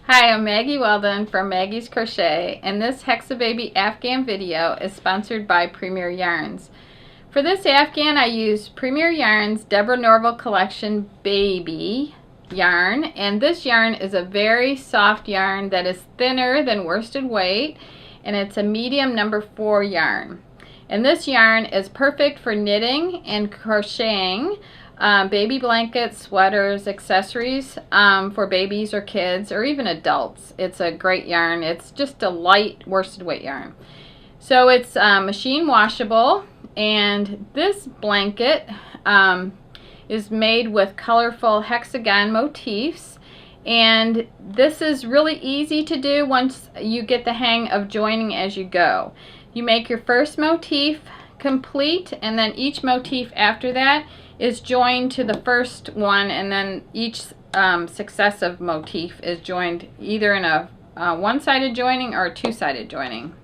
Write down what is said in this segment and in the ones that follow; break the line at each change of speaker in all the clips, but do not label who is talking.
Hi, I'm Maggie Weldon from Maggie's Crochet, and this Hexababy Afghan video is sponsored by Premier Yarns. For this Afghan, I used Premier Yarns Deborah Norville Collection Baby yarn, and this yarn is a very soft yarn that is thinner than worsted weight, and it's a medium number 4 yarn. And this yarn is perfect for knitting and crocheting baby blankets, sweaters, accessories for babies or kids or even adults. It's a great yarn. It's just a light worsted weight yarn. So it's machine washable, and this blanket is made with colorful hexagon motifs, and this is really easy to do once you get the hang of joining as you go. You make your first motif complete, and then each motif after that is joined to the first one, and then each successive motif is joined either in a one-sided joining or a two-sided joining.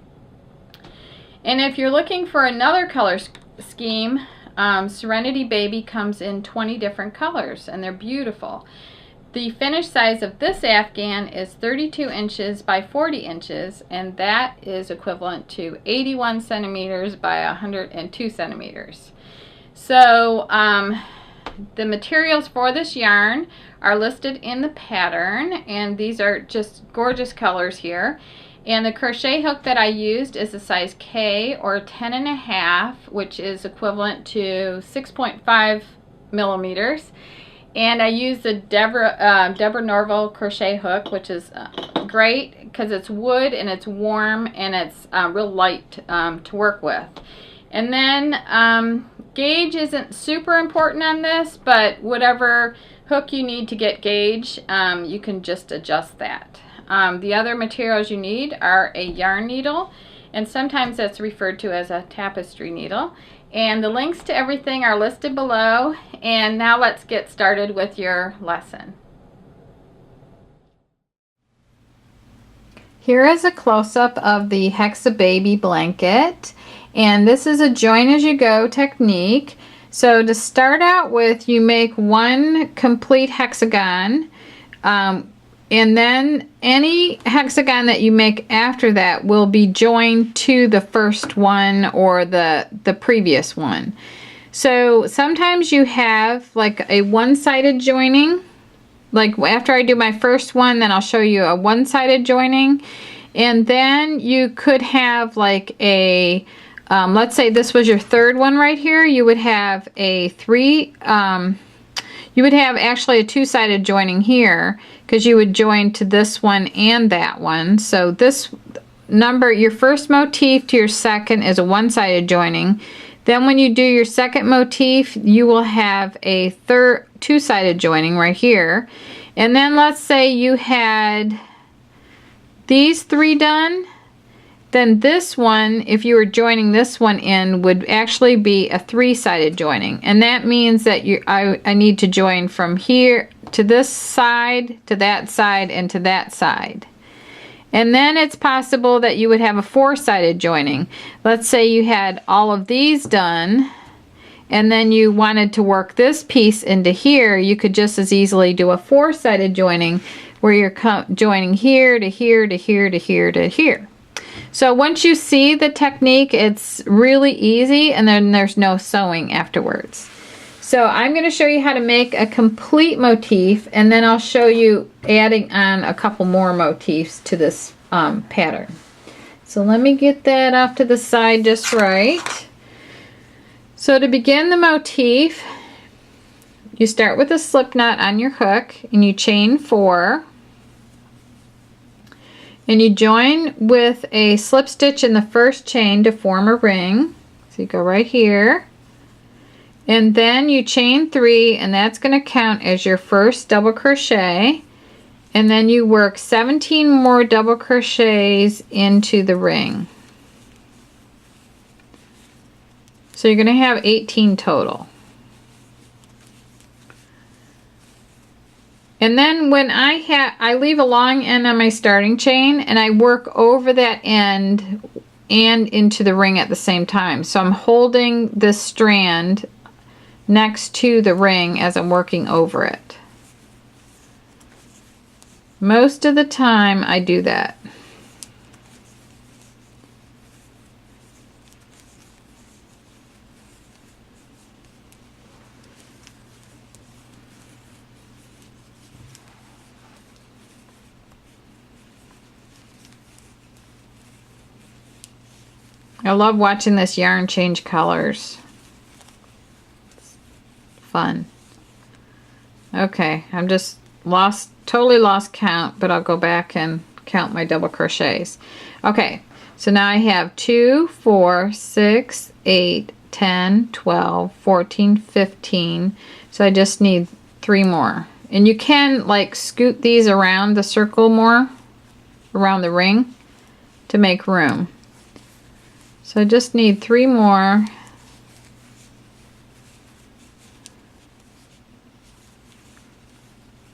And if you're looking for another color scheme, Serenity Baby comes in 20 different colors, and they're beautiful. The finished size of this Afghan is 32 inches by 40 inches, and that is equivalent to 81 centimeters by 102 centimeters. So the materials for this yarn are listed in the pattern, and these are just gorgeous colors here. And the crochet hook that I used is a size K or 10.5, which is equivalent to 6.5 millimeters. And I used the Deborah Norville crochet hook, which is great because it's wood and it's warm and it's real light to work with. And then gauge isn't super important on this, but whatever hook you need to get gauge, you can just adjust that. The other materials you need are a yarn needle, and sometimes that's referred to as a tapestry needle. And the links to everything are listed below. And now let's get started with your lesson. Here is a close-up of the Hexababy blanket, and this is a join as you go technique. So to start out with, you make one complete hexagon, and then any hexagon that you make after that will be joined to the first one or the previous one. So sometimes you have like a one-sided joining. Like after I do my first one, then I'll show you a one-sided joining. And then you could have like a, let's say this was your third one right here, you would have a you would have actually a two-sided joining here, because you would join to this one and that one. So this number, your first motif to your second is a one-sided joining. Then when you do your second motif, you will have a third two-sided joining right here. And then let's say you had these three done, then this one, if you were joining this one in, would actually be a three-sided joining. And that means that I need to join from here to this side, to that side, and to that side. And then it's possible that you would have a four-sided joining. Let's say you had all of these done, and then you wanted to work this piece into here, you could just as easily do a four-sided joining where you're joining here to here to here to here to here. So once you see the technique, it's really easy, and then there's no sewing afterwards. So I'm going to show you how to make a complete motif, and then I'll show you adding on a couple more motifs to this pattern. So let me get that off to the side just right. So to begin the motif, you start with a slip knot on your hook, and you chain 4. And you join with a slip stitch in the first chain to form a ring. So you go right here. And then you chain 3, and that's going to count as your first double crochet. And then you work 17 more double crochets into the ring. So you're going to have 18 total. And then when I leave a long end on my starting chain, and I work over that end and into the ring at the same time. So I'm holding this strand next to the ring as I'm working over it. Most of the time I do that. I love watching this yarn change colors. Fun. Okay, I'm just totally lost count, but I'll go back and count my double crochets. Okay, so now I have 2, 4, 6, 8, 10, 12, 14, 15. So I just need 3 more. And you can like scoot these around the circle more, around the ring, to make room. So I just need 3 more.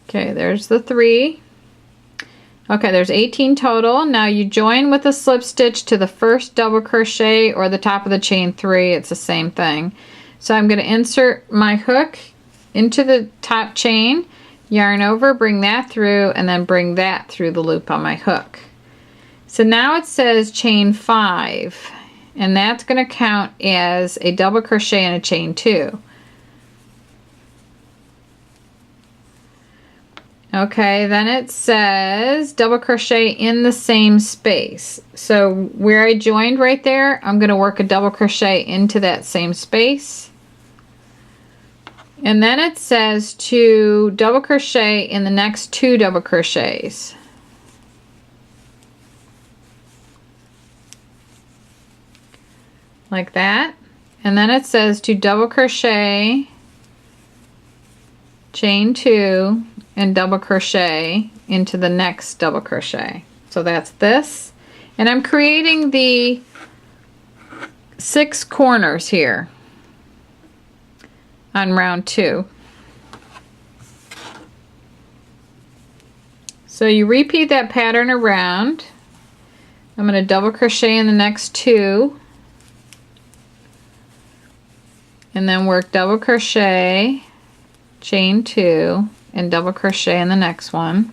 Okay, there's the 3. Okay, there's 18 total. Now you join with a slip stitch to the first double crochet or the top of the chain 3. It's the same thing. So I'm going to insert my hook into the top chain, yarn over, bring that through, and then bring that through the loop on my hook. So now it says chain 5, and that's going to count as a double crochet and a chain 2. Okay, then it says double crochet in the same space. So where I joined right there, I'm going to work a double crochet into that same space. And then it says to double crochet in the next 2 double crochets. Like that. And then it says to double crochet, chain 2, and double crochet into the next double crochet. So that's this. And I'm creating the 6 corners here on round 2. So you repeat that pattern around. I'm going to double crochet in the next 2, and then work double crochet, chain 2, and double crochet in the next one,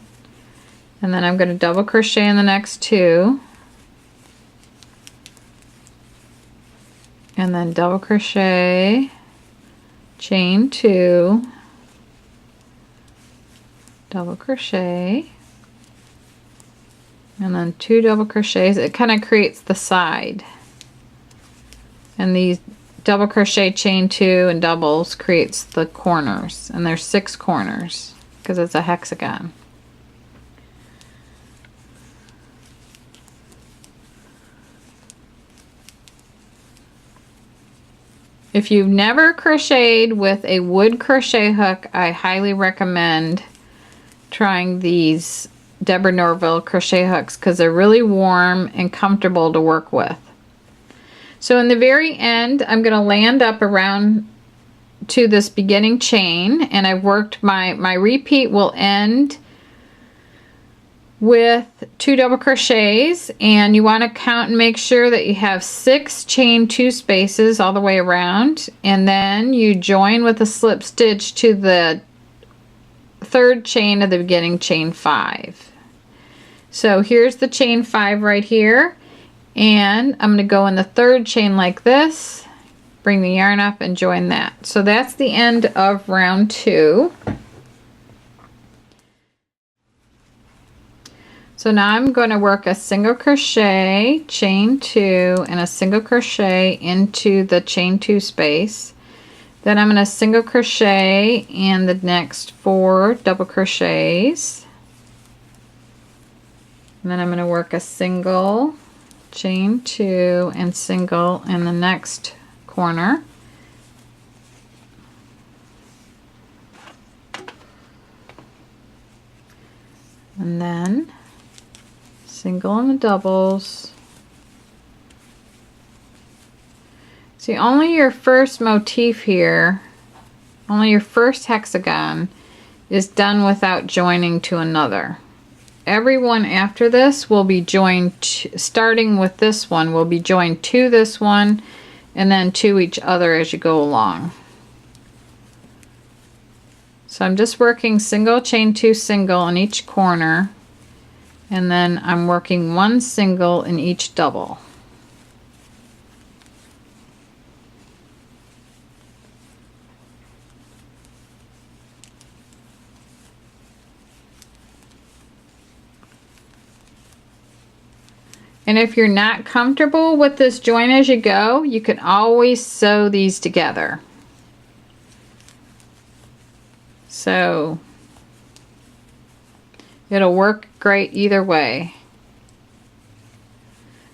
and then I'm going to double crochet in the next 2, and then double crochet, chain 2, double crochet, and then 2 double crochets. It kind of creates the side, and these double crochet, chain 2, and doubles creates the corners, and there's 6 corners because it's a hexagon. If you've never crocheted with a wood crochet hook, I highly recommend trying these Deborah Norville crochet hooks because they're really warm and comfortable to work with. So in the very end, I'm going to land up around to this beginning chain, and I've worked my repeat will end with 2 double crochets, and you want to count and make sure that you have 6 chain 2 spaces all the way around, and then you join with a slip stitch to the 3rd chain of the beginning chain 5. So here's the chain 5 right here. And I'm going to go in the 3rd chain like this, bring the yarn up and join that. So that's the end of round 2. So now I'm going to work a single crochet, chain 2, and a single crochet into the chain 2 space. Then I'm going to single crochet in the next 4 double crochets. And then I'm going to work a single, chain 2, and single in the next corner. And then single in the doubles. See, only your first motif here, only your first hexagon is done without joining to another. Every one after this will be joined, starting with this one, will be joined to this one and then to each other as you go along. So I'm just working single, chain 2, single in each corner and then I'm working 1 single in each double. And if you're not comfortable with this join as you go, you can always sew these together. So it'll work great either way.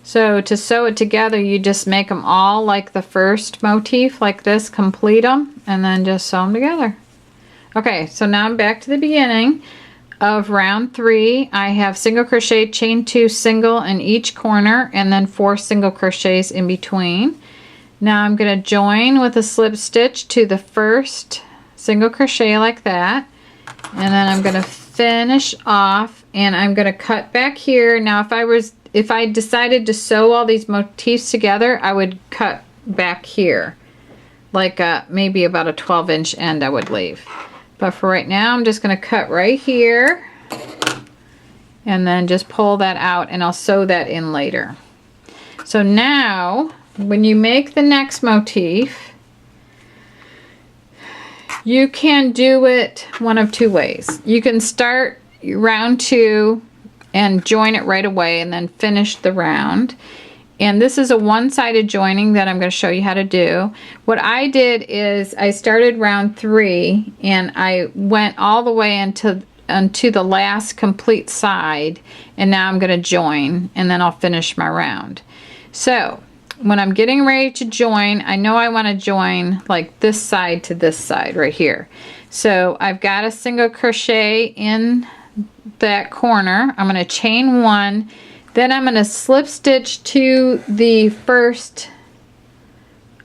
So to sew it together, you just make them all like the first motif, like this, complete them, and then just sew them together. Okay, so now I'm back to the beginning of round 3. I have single crochet, chain 2, single in each corner, and then 4 single crochets in between. Now I'm going to join with a slip stitch to the first single crochet like that, and then I'm going to finish off, and I'm going to cut back here. Now if I decided to sew all these motifs together, I would cut back here, like maybe about a 12-inch end I would leave. But for right now, I'm just going to cut right here and then just pull that out, and I'll sew that in later. So now, when you make the next motif, you can do it one of 2 ways. You can start round 2 and join it right away and then finish the round. And this is a one-sided joining that I'm going to show you how to do. What I did is I started round 3 and I went all the way into the last complete side, and now I'm going to join, and then I'll finish my round. So when I'm getting ready to join, I know I want to join like this side to this side right here. So I've got a single crochet in that corner. I'm going to chain 1. Then I'm going to slip stitch to the first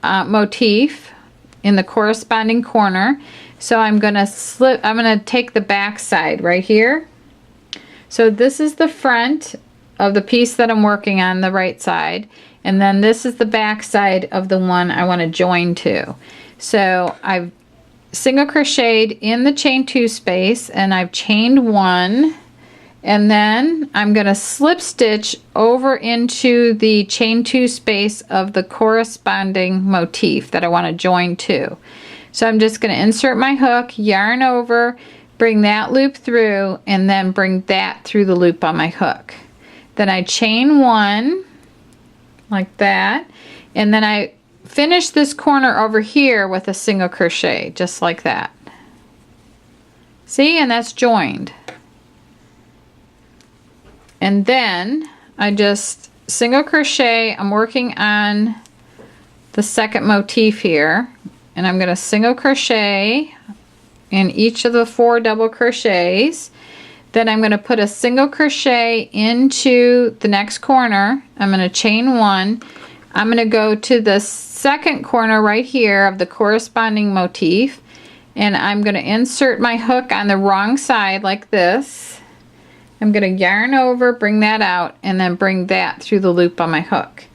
motif in the corresponding corner. So I'm going to take the back side right here. So this is the front of the piece that I'm working on, the right side, and then this is the back side of the one I want to join to. So I've single crocheted in the chain 2 space, and I've chained 1. And then I'm going to slip stitch over into the chain 2 space of the corresponding motif that I want to join to. So I'm just going to insert my hook, yarn over, bring that loop through, and then bring that through the loop on my hook. Then I chain 1 like that, and then I finish this corner over here with a single crochet just like that. See, and that's joined. And then I just single crochet. I'm working on the second motif here, and I'm going to single crochet in each of the 4 double crochets. Then I'm going to put a single crochet into the next corner. I'm going to chain 1. I'm going to go to the second corner right here of the corresponding motif, and I'm going to insert my hook on the wrong side like this. I'm going to yarn over, bring that out, and then bring that through the loop on my hook.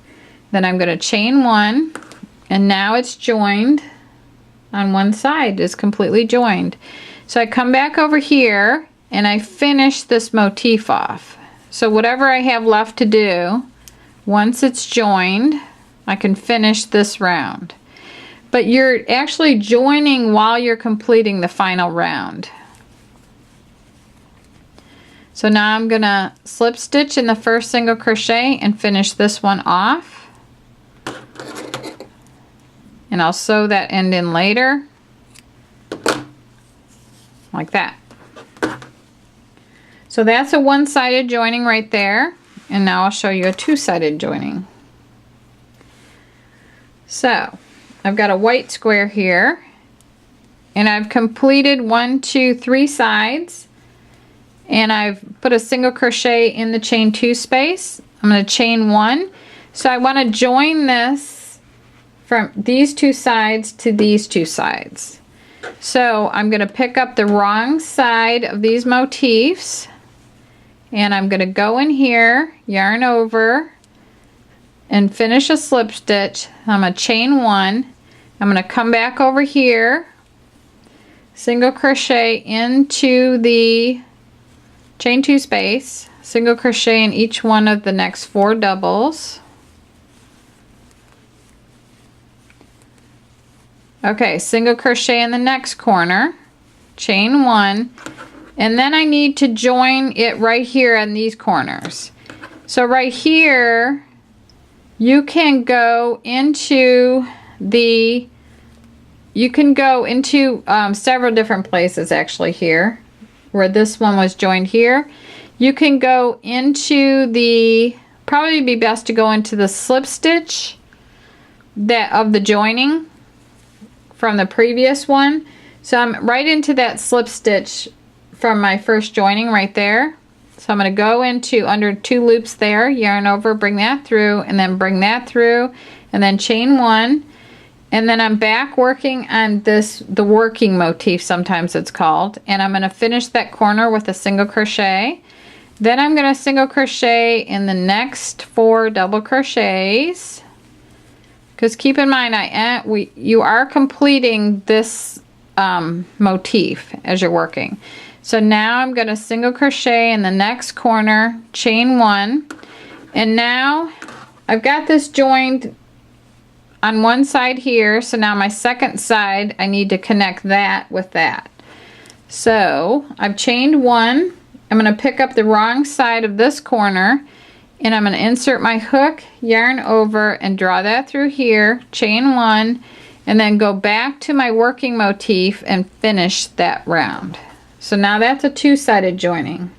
Then I'm going to chain 1, and now it's joined on one side. It's completely joined. So I come back over here and I finish this motif off. So whatever I have left to do, once it's joined, I can finish this round. But you're actually joining while you're completing the final round. So now I'm going to slip stitch in the first single crochet and finish this one off. And I'll sew that end in later, like that. So that's a one-sided joining right there. And now I'll show you a two-sided joining. So I've got a white square here, and I've completed 1, 2, 3 sides. And I've put a single crochet in the chain 2 space. I'm going to chain 1. So I want to join this from these 2 sides to these 2 sides. So I'm going to pick up the wrong side of these motifs, and I'm going to go in here, yarn over, and finish a slip stitch. I'm going to chain 1. I'm going to come back over here, single crochet into the chain 2 space, single crochet in each one of the next 4 doubles. Okay, single crochet in the next corner, chain 1, and then I need to join it right here in these corners. So right here, you can go into several different places actually here, where this one was joined here. You can go into probably be best to go into the slip stitch of the joining from the previous one. So I'm right into that slip stitch from my first joining right there. So I'm going to go into under 2 loops there, yarn over, bring that through, and then bring that through, and then chain 1. And then I'm back working on the working motif, sometimes it's called, and I'm going to finish that corner with a single crochet. Then I'm going to single crochet in the next 4 double crochets. Because keep in mind, you are completing this motif as you're working. So now I'm going to single crochet in the next corner, chain 1, and now I've got this joined on one side here. So now my second side, I need to connect that with that. So I've chained 1. I'm going to pick up the wrong side of this corner, and I'm going to insert my hook, yarn over, and draw that through here, chain 1, and then go back to my working motif and finish that round. So now that's a 2-sided joining.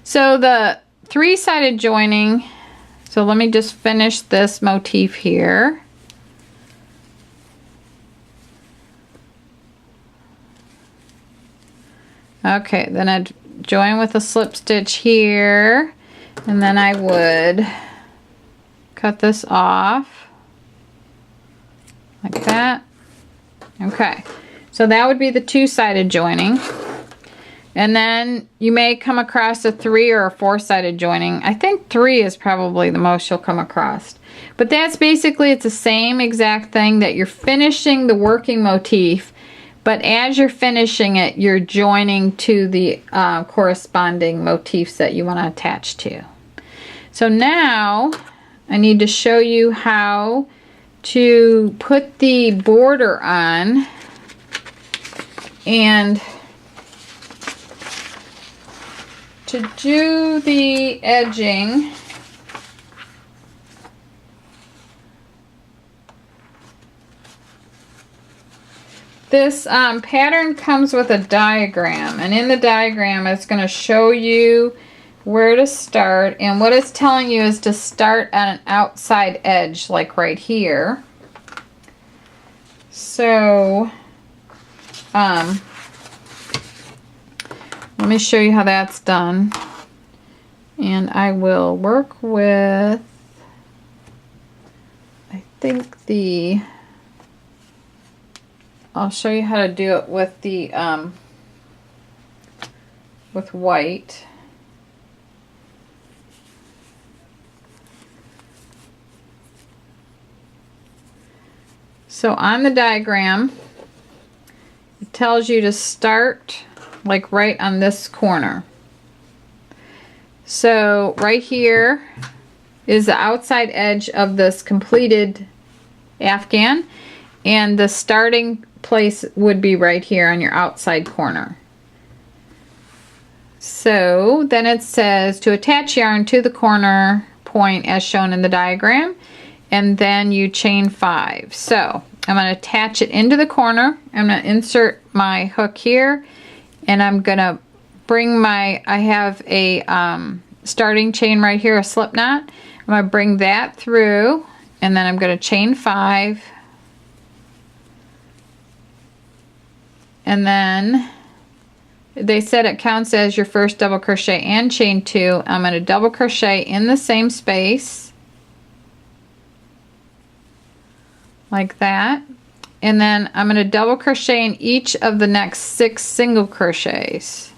So the 3-sided joining, so let me just finish this motif here. Okay, then I'd join with a slip stitch here, and then I would cut this off like that. Okay, so that would be the 2-sided joining. And then you may come across a 3 or a 4-sided joining. I think 3 is probably the most you'll come across. But that's basically, it's the same exact thing, that you're finishing the working motif, but as you're finishing it, you're joining to the corresponding motifs that you want to attach to. So now I need to show you how to put the border on, and to do the edging. This pattern comes with a diagram, and in the diagram it's going to show you where to start, and what it's telling you is to start at an outside edge, like right here. So let me show you how that's done, and I will work with, I think I'll show you how to do it with the with white. So on the diagram, it tells you to start like right on this corner. So right here is the outside edge of this completed Afghan, and the starting place would be right here on your outside corner. So then it says to attach yarn to the corner point as shown in the diagram, and then you chain 5. So I'm going to attach it into the corner. I'm going to insert my hook here, and I'm going to bring I have a starting chain right here, a slip knot. I'm going to bring that through, and then I'm going to chain 5. And then they said it counts as your first double crochet and chain 2. I'm going to double crochet in the same space like that, and then I'm going to double crochet in each of the next 6 single crochets.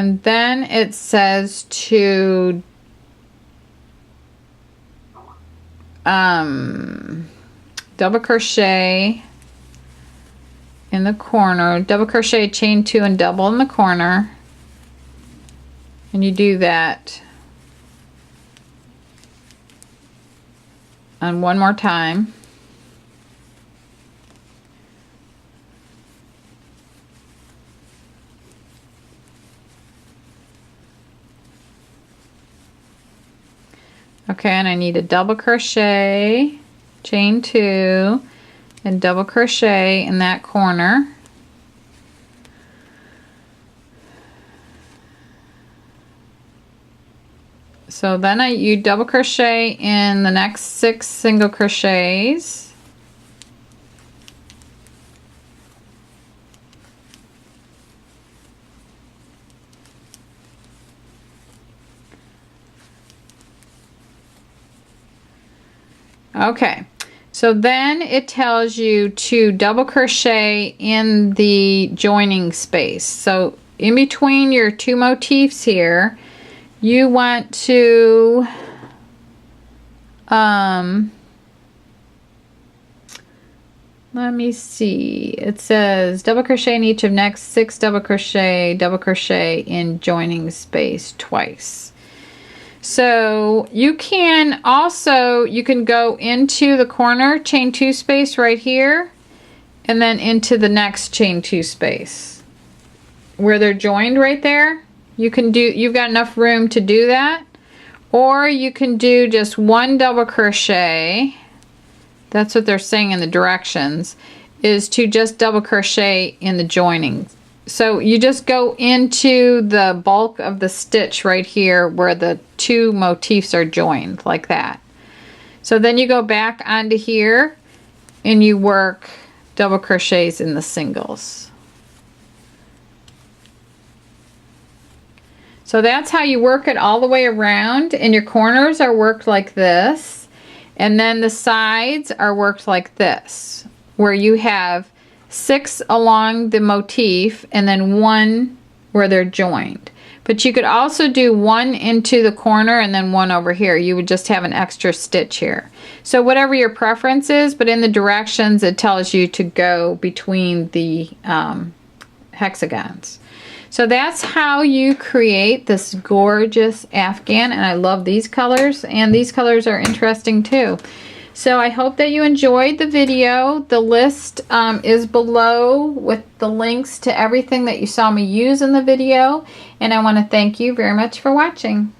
And then it says to double crochet in the corner, double crochet, chain 2 and double in the corner, and you do that and one more time. Okay, and I need a double crochet, chain 2, and double crochet in that corner. So then you double crochet in the next 6 single crochets. Okay, so then it tells you to double crochet in the joining space. So in between your 2 motifs here, you want to let me see, it says double crochet in each of next 6 double crochet in joining space twice. So you can also, you can go into the corner, chain 2 space right here, and then into the next chain 2 space where they're joined right there. You can do, you've got enough room to do that, or you can do just 1 double crochet. That's what they're saying in the directions, is to just double crochet in the joining. So you just go into the bulk of the stitch right here where the 2 motifs are joined, like that. So then you go back onto here and you work double crochets in the singles. So that's how you work it all the way around, and your corners are worked like this, and then the sides are worked like this, where you have 6 along the motif and then 1 where they're joined. But you could also do 1 into the corner and then 1 over here. You would just have an extra stitch here. So whatever your preference is, but in the directions it tells you to go between the hexagons. So that's how you create this gorgeous Afghan, and I love these colors, and these colors are interesting too. So I hope that you enjoyed the video. The list is below with the links to everything that you saw me use in the video, and I want to thank you very much for watching.